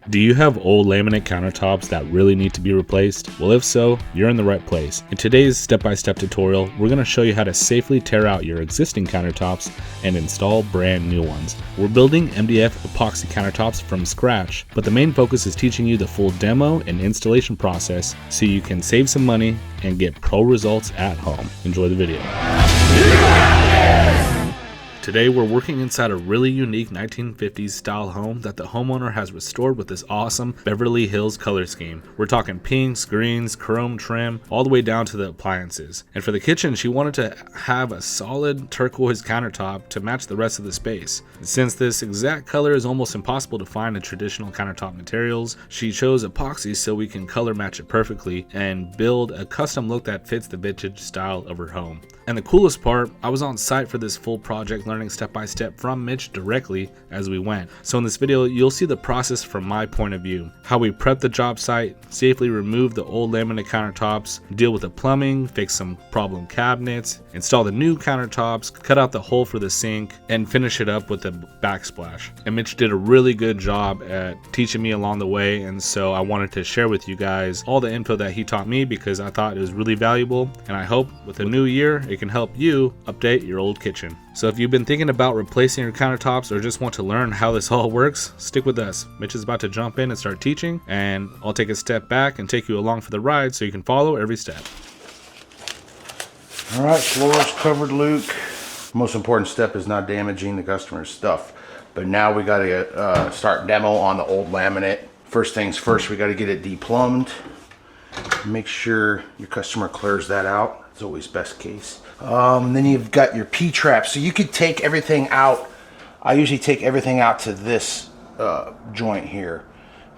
Do you have old laminate countertops that really need to be replaced? Well, if so, you're in the right place. In today's step-by-step tutorial, we're going to show you how to safely tear out your existing countertops and install brand new ones. We're building MDF epoxy countertops from scratch, but the main focus is teaching you the full demo and installation process so you can save some money and get pro results at home. Enjoy the video. Today we're working inside a really unique 1950s style home that the homeowner has restored with this awesome Beverly Hills color scheme. We're talking pinks, greens, chrome trim, all the way down to the appliances. And for the kitchen, she wanted to have a solid turquoise countertop to match the rest of the space. Since this exact color is almost impossible to find in traditional countertop materials, she chose epoxy so we can color match it perfectly and build a custom look that fits the vintage style of her home. And the coolest part, I was on site for this full project, learning step by step from Mitch directly as we went. So in this video, you'll see the process from my point of view, how we prep the job site, safely remove the old laminate countertops, deal with the plumbing, fix some problem cabinets, install the new countertops, cut out the hole for the sink, and finish it up with the backsplash. And Mitch did a really good job at teaching me along the way, and so I wanted to share with you guys all the info that he taught me because I thought it was really valuable, and I hope with the new year it can help you update your old kitchen. So if you've been thinking about replacing your countertops or just want to learn how this all works, stick with us. Mitch is about to jump in and start teaching, and I'll take a step back and take you along for the ride so you can follow every step. All right, floor's covered, Luke. Most important step is not damaging the customer's stuff. But now we got to start demo on the old laminate. First things first, we got to get it deplumbed. Make sure your customer clears that out. It's always best case. Then you've got your P-trap. So you could take everything out. I usually take everything out to this joint here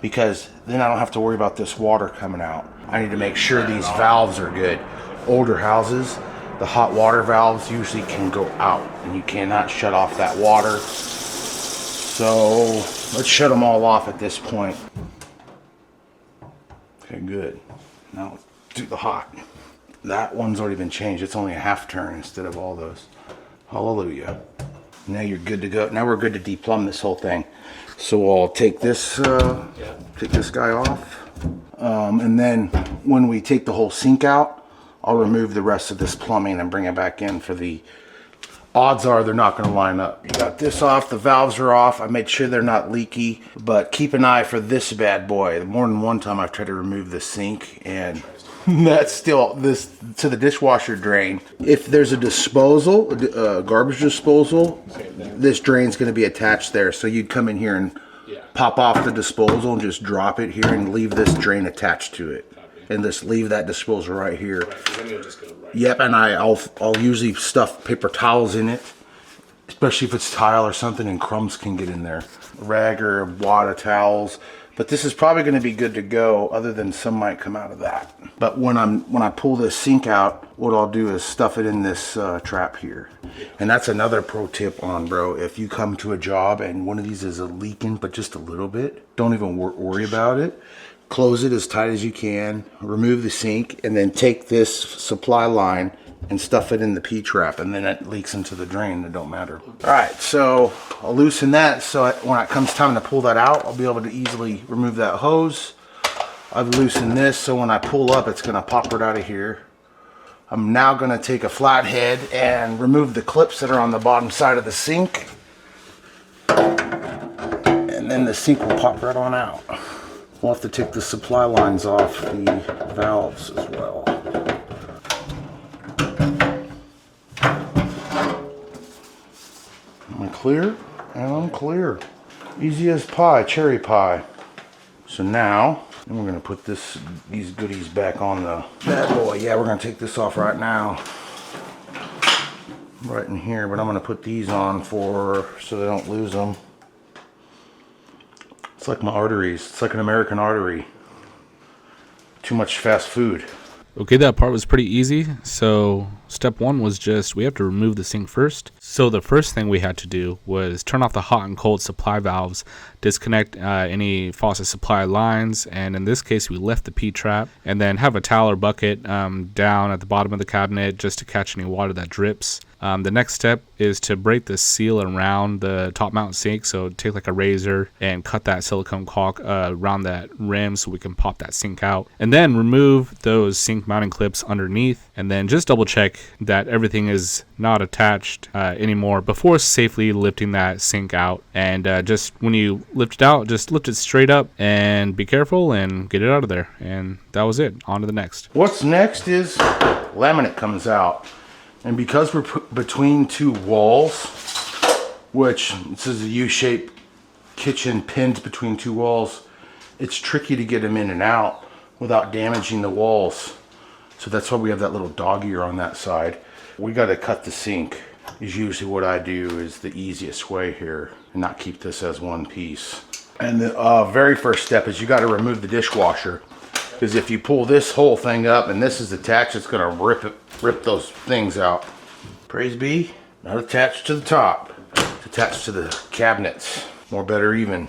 because then I don't have to worry about this water coming out. I need to make sure these valves are good. Older houses, the hot water valves usually can go out and you cannot shut off that water. So let's shut them all off at this point. Okay, good. Now let's do the hot. That one's already been changed. It's only a half turn instead of all those. Hallelujah. Now you're good to go. Now we're good to deplumb this whole thing. So I'll take this guy off. And then when we take the whole sink out, I'll remove the rest of this plumbing and bring it back in for the... Odds are they're not going to line up. You got this off, the valves are off. I made sure they're not leaky, but keep an eye for this bad boy. More than one time I've tried to remove the sink and that's still this to the dishwasher drain. If there's a disposal, a garbage disposal, this drain's going to be attached there. So you'd come in here and pop off the disposal and just drop it here and leave this drain attached to it. And just leave that disposal right here. Yep, and I'll usually stuff paper towels in it, especially if it's tile or something and crumbs can get in there. A rag or a wad of towels. But this is probably going to be good to go, other than some might come out of that. But when I pull this sink out, what I'll do is stuff it in this trap here. And that's another pro tip on, bro. If you come to a job and one of these is leaking, but just a little bit, don't even worry about it. Close it as tight as you can, remove the sink, and then take this supply line and stuff it in the P-trap, and then it leaks into the drain. It don't matter. All right, so I'll loosen that so when it comes time to pull that out, I'll be able to easily remove that hose. I've loosened this so when I pull up, it's gonna pop right out of here. I'm now gonna take a flathead and remove the clips that are on the bottom side of the sink. And then the sink will pop right on out. We'll have to take the supply lines off the valves as well. Am I clear? And I'm clear. Easy as pie, cherry pie. So now, we're gonna put these goodies back on the bad boy. Yeah, we're gonna take this off right now. Right in here, but I'm gonna put these on so they don't lose them. It's like my arteries. It's like an American artery. Too much fast food. Okay, that part was pretty easy. So step one was just, we have to remove the sink first. So the first thing we had to do was turn off the hot and cold supply valves, disconnect any faucet supply lines, and in this case we left the P-trap, and then have a towel or bucket down at the bottom of the cabinet just to catch any water that drips. The next step is to break the seal around the top mount sink, so take like a razor and cut that silicone caulk around that rim so we can pop that sink out, and then remove those sink mounting clips underneath, and then just double check that everything is not attached anymore before safely lifting that sink out. And just when you lift it out, just lift it straight up and be careful and get it out of there. And that was it. On to the next. What's next is laminate comes out. And because we're between two walls, which this is a U-shaped kitchen pinned between two walls, it's tricky to get them in and out without damaging the walls. So that's why we have that little dog ear on that side. We got to cut the sink. Is usually what I do, is the easiest way here, and not keep this as one piece. And the very first step is you got to remove the dishwasher, because if you pull this whole thing up and this is attached, it's going to rip those things out. Praise be, not attached to the top. It's attached to the cabinets. More better even,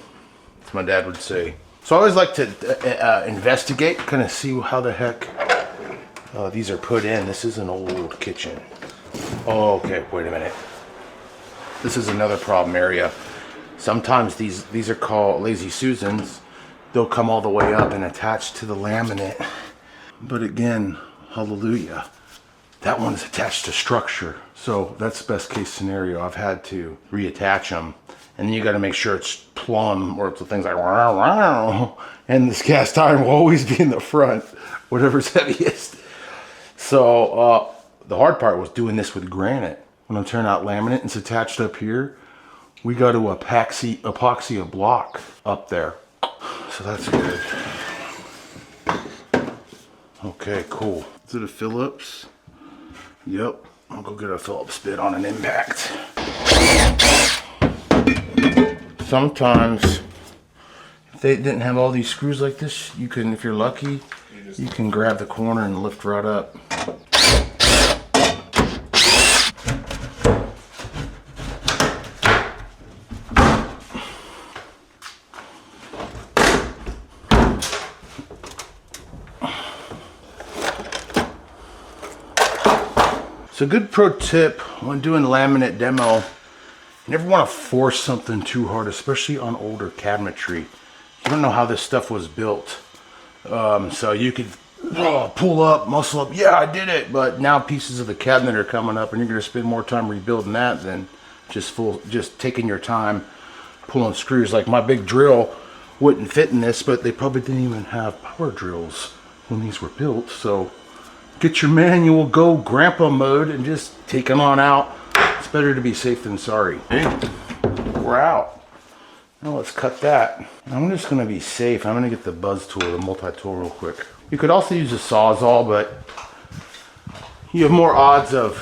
as my dad would say. So I always like to investigate, kind of see how the heck these are put in. This is an old kitchen. Oh, okay, wait a minute. This is another problem area. Sometimes these are called Lazy Susans. They'll come all the way up and attach to the laminate. But again, hallelujah, that one is attached to structure. So that's the best case scenario. I've had to reattach them. And then you got to make sure it's plumb, or it's the things like, wow, wow. And this cast iron will always be in the front, whatever's heaviest. So the hard part was doing this with granite. When I'm turning out laminate and it's attached up here, we got to epoxy a block up there. So that's good. Okay, cool. Is it a Phillips? Yep. I'll go get a Phillips bit on an impact. Sometimes, if they didn't have all these screws like this, you can, if you're lucky, you can grab the corner and lift right up. So good pro tip when doing laminate demo, you never want to force something too hard, especially on older cabinetry. You don't know how this stuff was built. So you could pull up, muscle up, yeah, I did it, but now pieces of the cabinet are coming up and you're going to spend more time rebuilding that than just taking your time pulling screws. Like my big drill wouldn't fit in this, but they probably didn't even have power drills when these were built. So get your manual, go grandpa mode, and just take them on out. It's better to be safe than sorry. Hey, we're out. Now let's cut that. I'm just gonna be safe. I'm gonna get the buzz tool, the multi-tool real quick. You could also use a Sawzall, but you have more odds of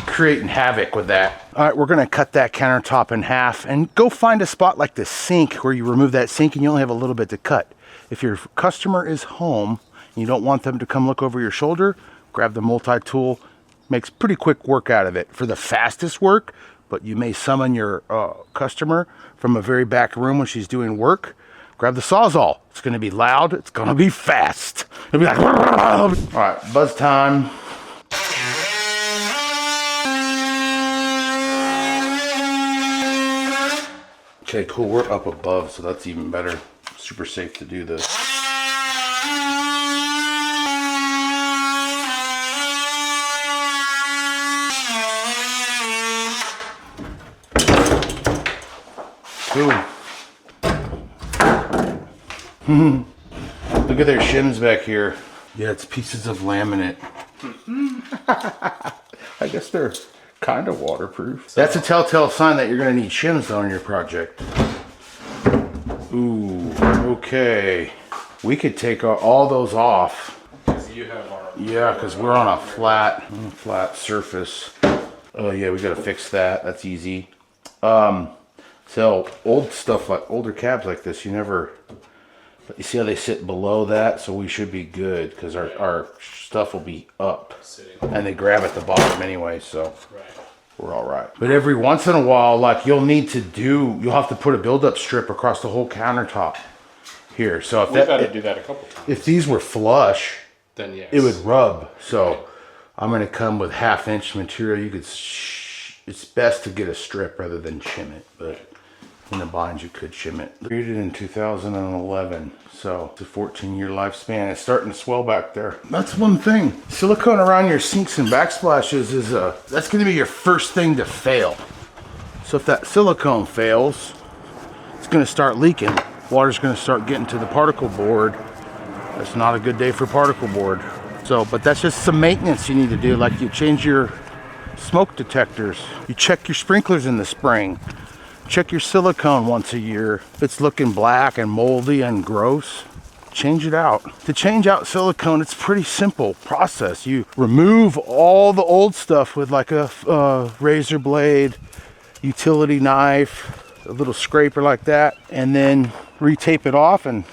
creating havoc with that. All right, we're gonna cut that countertop in half and go find a spot like the sink where you remove that sink and you only have a little bit to cut. If your customer is home, you don't want them to come look over your shoulder, grab the multi-tool. Makes pretty quick work out of it for the fastest work, but you may summon your customer from a very back room when she's doing work. Grab the Sawzall. It's gonna be loud, it's gonna be fast. It'll be like, all right, buzz time. Okay, cool, we're up above, so that's even better. Super safe to do this. Boom. Look at their shims back here. Yeah, it's pieces of laminate. I guess they're kind of waterproof. That's a telltale sign that you're going to need shims on your project. Ooh, okay. We could take all those off. Yeah, because we're on a flat surface. Oh yeah, we got to fix that. That's easy. So old stuff, like older cabs like this, you see how they sit below that? So we should be good because our stuff will be up and they grab at the bottom anyway. So we're all right. But every once in a while, like you'll have to put a buildup strip across the whole countertop here. So if we've got to do that a couple times. If these were flush, then yes, it would rub. So I'm going to come with 1/2 inch material. You could, it's best to get a strip rather than shim it, but in the binds you could shim it. Created in 2011, so it's a 14-year lifespan. It's starting to swell back there. That's one thing. Silicone around your sinks and backsplashes is that's going to be your first thing to fail. So if that silicone fails, it's going to start leaking. Water's going to start getting to the particle board. That's not a good day for particle board. So, but that's just some maintenance you need to do. Like you change your smoke detectors, you check your sprinklers in the spring. Check your silicone once a year. If it's looking black and moldy and gross, change it out. To change out silicone, it's a pretty simple process. You remove all the old stuff with like a razor blade, utility knife, a little scraper like that, and then retape it off and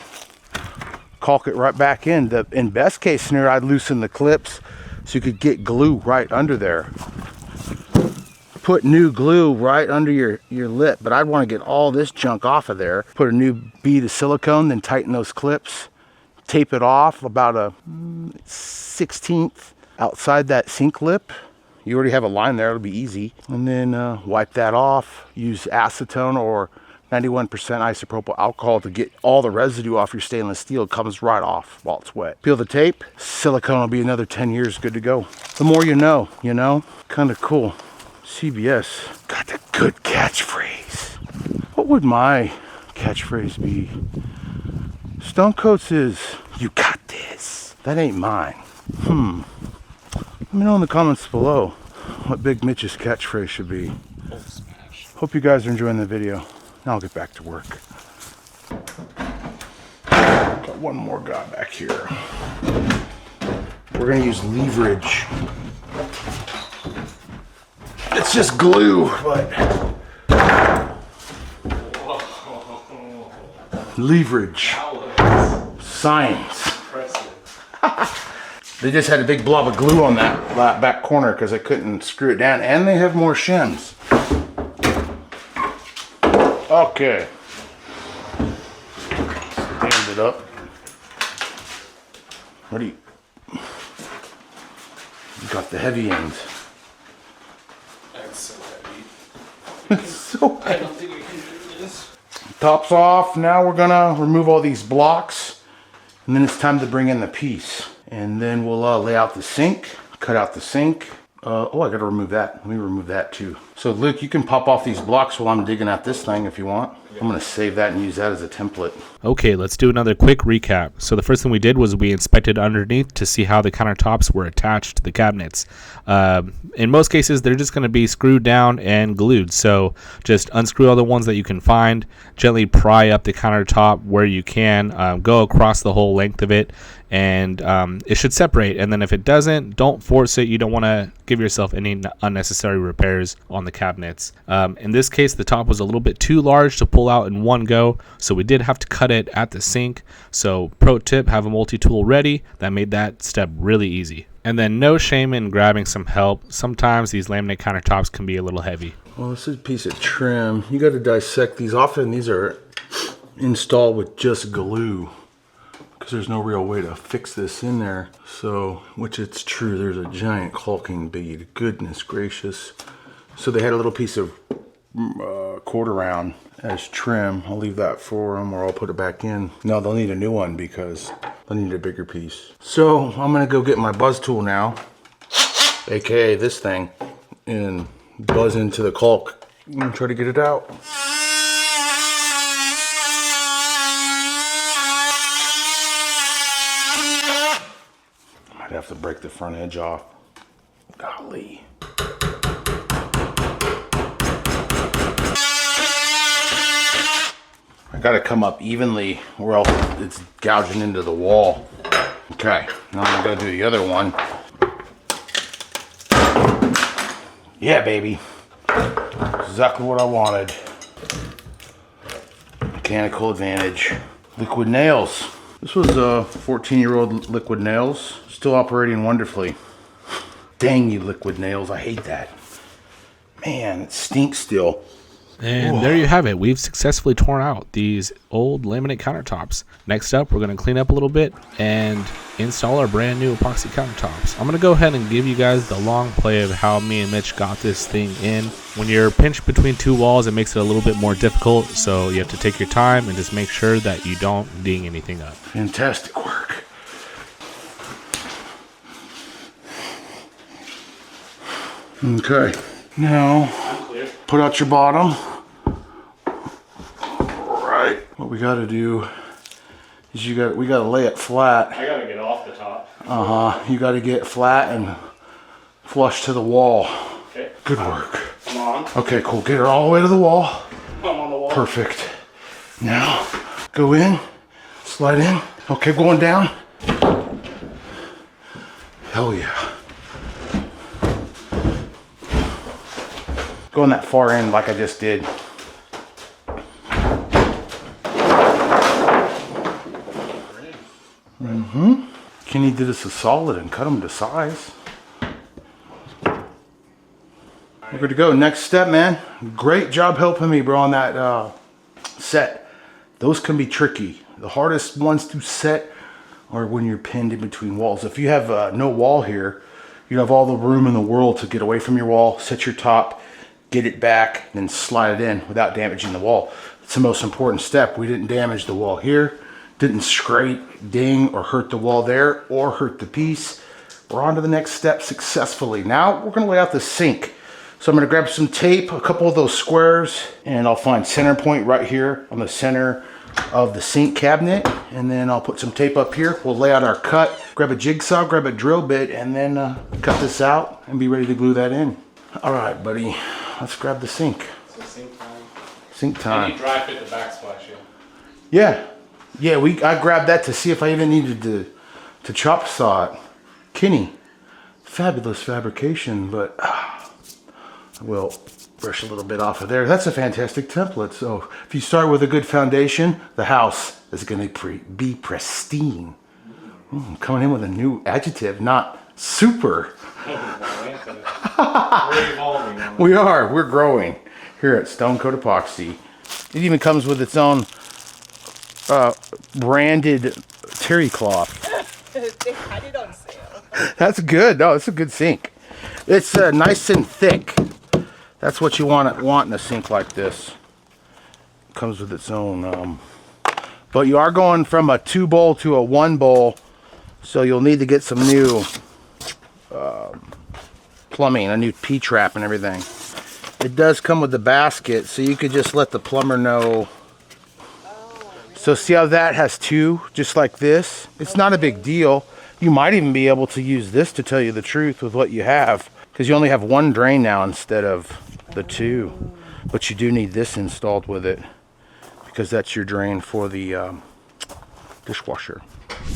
caulk it right back in. In best case scenario, I'd loosen the clips so you could get glue right under there. Put new glue right under your lip, but I'd want to get all this junk off of there. Put a new bead of silicone, then tighten those clips, tape it off about a 1/16 outside that sink lip. You already have a line there, it'll be easy. And then wipe that off. Use acetone or 91% isopropyl alcohol to get all the residue off your stainless steel. It comes right off while it's wet. Peel the tape, silicone will be another 10 years good to go. The more you know, kind of cool. CBS got the good catchphrase. What would my catchphrase be? Stone Coats is, you got this. That ain't mine. Let me know in the comments below what Big Mitch's catchphrase should be. Hope you guys are enjoying the video. Now I'll get back to work. Got one more guy back here. We're gonna use leverage. It's just glue, but leverage, science. They just had a big blob of glue on that back corner because I couldn't screw it down, and they have more shims. Okay, stand it up. What do you got the heavy ends? It's so heavy. I don't think we can do this. Top's off. Now we're gonna remove all these blocks, and then it's time to bring in the piece. And then we'll lay out the sink, cut out the sink. Oh, I gotta remove that. Let me remove that too. So Luke, you can pop off these blocks while I'm digging out this thing if you want. I'm gonna save that and use that as a template. Okay, let's do another quick recap. So the first thing we did was we inspected underneath to see how the countertops were attached to the cabinets. In most cases, they're just gonna be screwed down and glued. So just unscrew all the ones that you can find, gently pry up the countertop where you can, go across the whole length of it, and it should separate. And then if it doesn't, don't force it. You don't wanna give yourself any unnecessary repairs on the cabinets. In this case, the top was a little bit too large to pull out in one go, so we did have to cut it at the sink. So pro tip, have a multi-tool ready. That made that step really easy. And then no shame in grabbing some help. Sometimes these laminate countertops can be a little heavy. Well, this is a piece of trim. You got to dissect these. Often these are installed with just glue because there's no real way to fix this in there. So, which it's true, there's a giant caulking bead. Goodness gracious. So they had a little piece of quarter round as trim. I'll leave that for them, or I'll put it back in. No, they'll need a new one because they'll need a bigger piece. So I'm gonna go get my buzz tool now, aka this thing, and buzz into the caulk and try to get it out. Might have to break the front edge off. Golly. I gotta come up evenly or else it's gouging into the wall. Okay, now I'm gonna do the other one. Yeah, baby. Exactly what I wanted. Mechanical advantage. Liquid nails. This was a 14-year-old liquid nails. Still operating wonderfully. Dang you liquid nails, I hate that. Man, it stinks still. And there you have it. We've successfully torn out these old laminate countertops. Next up, we're going to clean up a little bit and install our brand new epoxy countertops. I'm going to go ahead and give you guys the long play of how me and Mitch got this thing in. When you're pinched between two walls, it makes it a little bit more difficult, so you have to take your time and just make sure that you don't ding anything up. Fantastic work. Okay, now put out your bottom. Right. What we got to do is we got to lay it flat. I got to get off the top. You got to get flat and flush to the wall. Okay. Good work. Come on. Okay, cool. Get her all the way to the wall. I'm on the wall. Perfect. Now go in, slide in. Okay, going down. Hell yeah. Go on that far end like I just did. Kenny did us a solid and cut them to size. We're good to go. Next step, man. Great job helping me, bro, on that set. Those can be tricky. The hardest ones to set are when you're pinned in between walls. If you have no wall here, you have all the room in the world to get away from your wall, set your top, get it back, then slide it in without damaging the wall. It's the most important step. We didn't damage the wall here, didn't scrape, ding, or hurt the wall there, or hurt the piece. We're on to the next step successfully. Now we're gonna lay out the sink. So I'm gonna grab some tape, a couple of those squares, and I'll find center point right here on the center of the sink cabinet, and then I'll put some tape up here. We'll lay out our cut, grab a jigsaw, grab a drill bit, and then cut this out and be ready to glue that in. All right, buddy, let's grab the sink. So sink time. Sink time. And you dry fit the backsplash, yeah? Yeah, I grabbed that to see if I even needed to chop saw it. Kenny, fabulous fabrication, but I will brush a little bit off of there. That's a fantastic template. So if you start with a good foundation, the house is going to be pristine. Coming in with a new adjective, not super. We're evolving. We are. We're growing here at Stone Coat Epoxy. It even comes with its own branded terry cloth. They had it on sale. That's good. No, it's a good sink. It's nice and thick. That's what you want in a sink like this. Comes with its own. But you are going from a 2-bowl to a 1-bowl, so you'll need to get some new plumbing, a new P-trap and everything. It does come with the basket, so you could just let the plumber know. So see how that has 2, just like this? It's not a big deal. You might even be able to use this, to tell you the truth, with what you have, because you only have 1 drain now instead of the 2. But you do need this installed with it, because that's your drain for the dishwasher.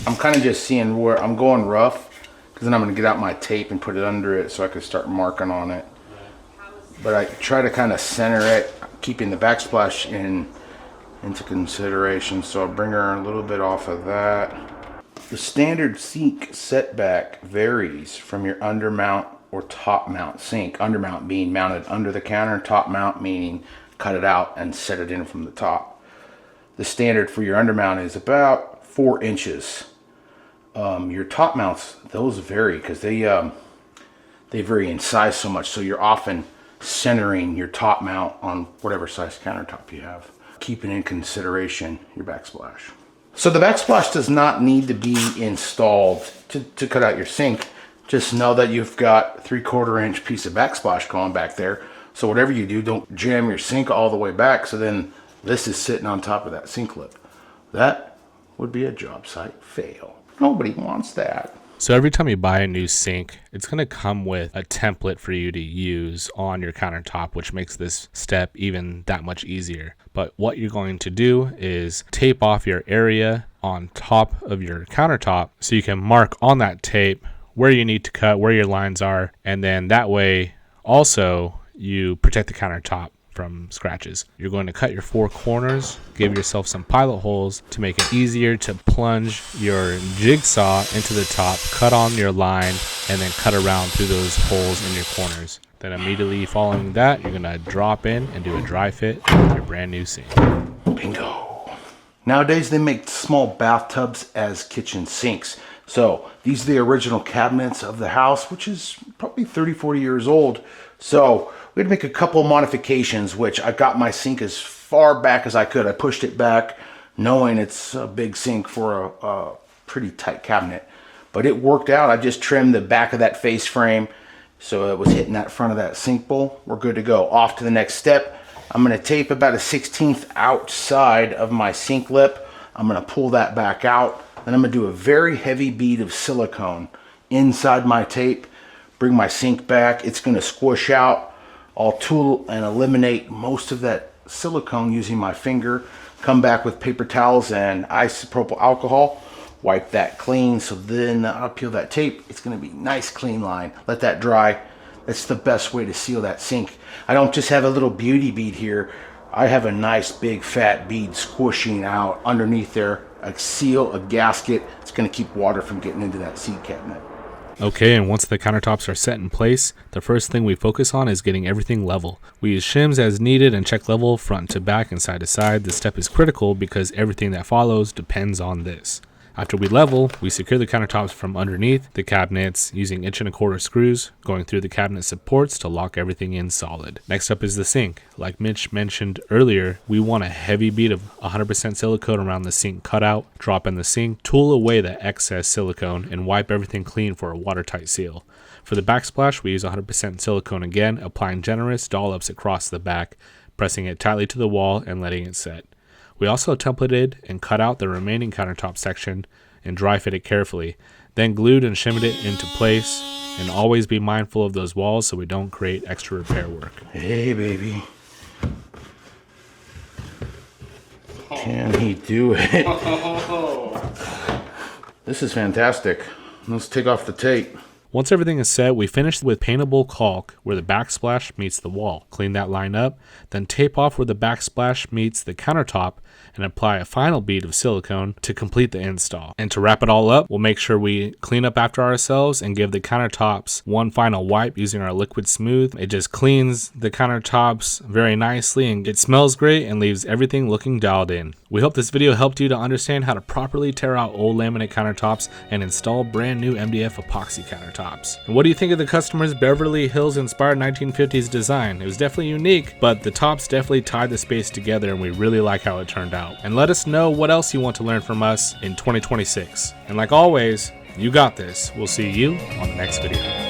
I'm kind of just seeing where I'm going rough, because then I'm going to get out my tape and put it under it so I can start marking on it. But I try to kind of center it, keeping the backsplash into consideration. So I'll bring her a little bit off of that. The standard sink setback varies from your undermount or top mount sink. Undermount being mounted under the counter, top mount meaning cut it out and set it in from the top. The standard for your undermount is about 4 inches. Your top mounts, those vary because they vary in size so much, so you're often centering your top mount on whatever size countertop you have, keeping in consideration your backsplash. So the backsplash does not need to be installed to cut out your sink. Just know that you've got 3/4 inch piece of backsplash going back there. So whatever you do, don't jam your sink all the way back, so then this is sitting on top of that sink lip. That would be a job site fail. Nobody wants that. So every time you buy a new sink, it's going to come with a template for you to use on your countertop, which makes this step even that much easier. But what you're going to do is tape off your area on top of your countertop so you can mark on that tape where you need to cut, where your lines are, and then that way also you protect the countertop from scratches. You're going to cut your 4 corners, give yourself some pilot holes to make it easier to plunge your jigsaw into the top, cut on your line, and then cut around through those holes in your corners. Then immediately following that, you're gonna drop in and do a dry fit with your brand new sink. Bingo. Nowadays they make small bathtubs as kitchen sinks. So these are the original cabinets of the house, which is probably 30, 40 years old. So we had to make a couple modifications, which I got my sink as far back as I could. I pushed it back knowing it's a big sink for a pretty tight cabinet. But it worked out. I just trimmed the back of that face frame so it was hitting that front of that sink bowl. We're good to go. Off to the next step. I'm going to tape about a 1/16 outside of my sink lip. I'm going to pull that back out. Then I'm going to do a very heavy bead of silicone inside my tape. Bring my sink back. It's going to squish out. I'll tool and eliminate most of that silicone using my finger. Come back with paper towels and isopropyl alcohol. Wipe that clean, so then I'll peel that tape. It's going to be nice clean line. Let that dry. That's the best way to seal that sink. I don't just have a little beauty bead here. I have a nice big fat bead squishing out underneath there. A seal, a gasket. It's going to keep water from getting into that seat cabinet. Okay, and once the countertops are set in place, the first thing we focus on is getting everything level. We use shims as needed and check level front to back and side to side. This step is critical because everything that follows depends on this. After we level, we secure the countertops from underneath the cabinets using 1¼ screws, going through the cabinet supports to lock everything in solid. Next up is the sink. Like Mitch mentioned earlier, we want a heavy bead of 100% silicone around the sink cutout, drop in the sink, tool away the excess silicone, and wipe everything clean for a watertight seal. For the backsplash, we use 100% silicone again, applying generous dollops across the back, pressing it tightly to the wall and letting it set. We also templated and cut out the remaining countertop section and dry fit it carefully, then glued and shimmed it into place, and always be mindful of those walls so we don't create extra repair work. Hey, baby. Can he do it? This is fantastic. Let's take off the tape. Once everything is set, we finish with paintable caulk where the backsplash meets the wall. Clean that line up, then tape off where the backsplash meets the countertop and apply a final bead of silicone to complete the install. And to wrap it all up, we'll make sure we clean up after ourselves and give the countertops one final wipe using our liquid smooth. It just cleans the countertops very nicely and it smells great and leaves everything looking dialed in. We hope this video helped you to understand how to properly tear out old laminate countertops and install brand new MDF epoxy countertops. And what do you think of the customer's Beverly Hills inspired 1950s design? It was definitely unique, but the tops definitely tied the space together and we really like how it turned out. And let us know what else you want to learn from us in 2026. And like always, you got this. We'll see you on the next video.